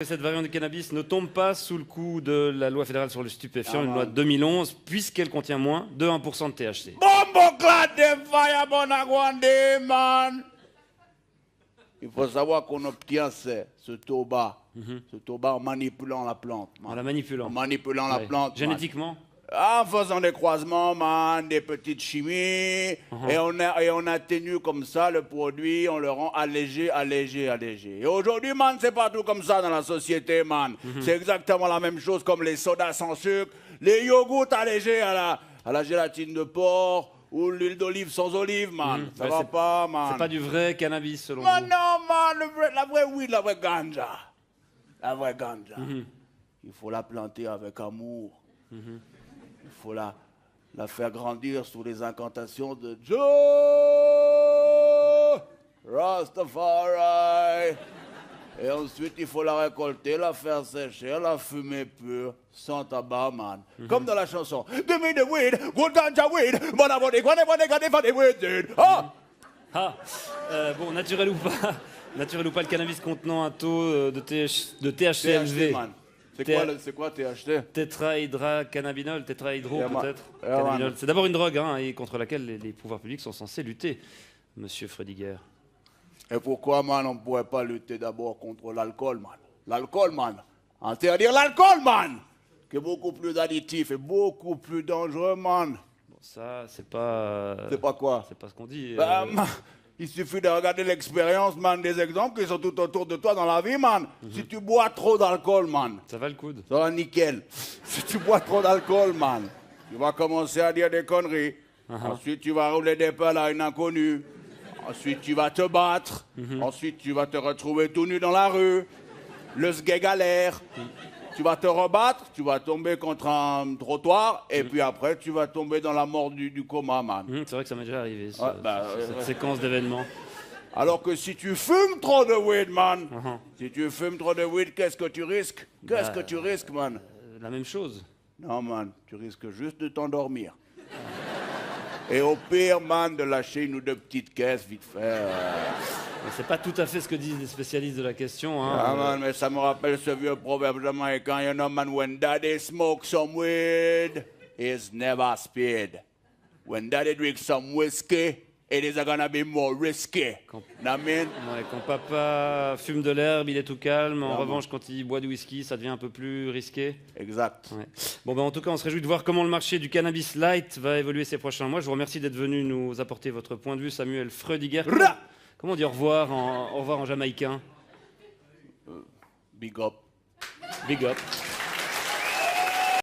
Cette variante de cannabis ne tombe pas sous le coup de la loi fédérale sur le stupéfiant, une loi de 2011, puisqu'elle contient moins de 1% de THC. Il faut savoir qu'on obtient ce tabac, en manipulant la plante. En la manipulant. En manipulant la plante. Génétiquement. En faisant des croisements, man, des petites chimies, et on atténue comme ça le produit, on le rend allégé. Et aujourd'hui, man, c'est partout comme ça dans la société, man. C'est exactement la même chose comme les sodas sans sucre, les yogourts allégés à la gélatine de porc, ou l'huile d'olive sans olive, man. Ça va pas, man. C'est pas du vrai cannabis, selon Man, vous. non, man, la vraie weed, la vraie ganja. La vraie ganja. Il faut la planter avec amour. Il faut la faire grandir sous les incantations de Joe Rastafari. Et ensuite, il faut la récolter, la faire sécher, la fumer pure, sans tabac, man. Comme dans la chanson. Give me the weed, good ganja weed, but I want it, weed. Bon, naturel ou pas, le cannabis contenant un taux de THC élevé. Man. C'est quoi THC? Tétrahydrocannabinol, peut-être. Cannabinol. C'est d'abord une drogue et contre laquelle les pouvoirs publics sont censés lutter, monsieur Frödiger. Et pourquoi, man, on ne pourrait pas lutter d'abord contre l'alcool, man? L'alcool, man. Interdire l'alcool, man, qui est beaucoup plus additif et beaucoup plus dangereux, man. Bon, ça, c'est pas... C'est pas quoi? C'est pas ce qu'on dit. Man, il suffit de regarder l'expérience, man, des exemples qui sont tout autour de toi dans la vie, man. Si tu bois trop d'alcool, man. Ça va le coude. Ça va nickel. Si tu bois trop d'alcool, man, tu vas commencer à dire des conneries. Ensuite, tu vas rouler des pelles à une inconnue. Ensuite, tu vas te battre. Ensuite, tu vas te retrouver tout nu dans la rue. Le sgeg à l'air. Tu vas te rebattre, tu vas tomber contre un trottoir, et puis après, tu vas tomber dans la mort du coma, man. C'est vrai que ça m'est déjà arrivé, cette séquence d'événements. Alors que si tu fumes trop de weed, man, si tu fumes trop de weed, qu'est-ce que tu risques? Qu'est-ce que tu risques, man? La même chose. Non, man, tu risques juste de t'endormir. Et au pire, man, de lâcher une ou deux petites caisses, vite fait. C'est pas tout à fait ce que disent les spécialistes de la question. Man, mais ça me rappelle ce vieux proverbe jamaïcain, you know, man, when daddy smokes some weed, he's never speed. When daddy drinks some whiskey, it is gonna be more risky. Quand papa fume de l'herbe, il est tout calme. En revanche, quand il boit du whisky, ça devient un peu plus risqué. Exact. Ouais. Bon, en tout cas, on se réjouit de voir comment le marché du cannabis light va évoluer ces prochains mois. Je vous remercie d'être venu nous apporter votre point de vue, Samuel Frödiger. Comment on dit au revoir en jamaïcain? Big up. Big up.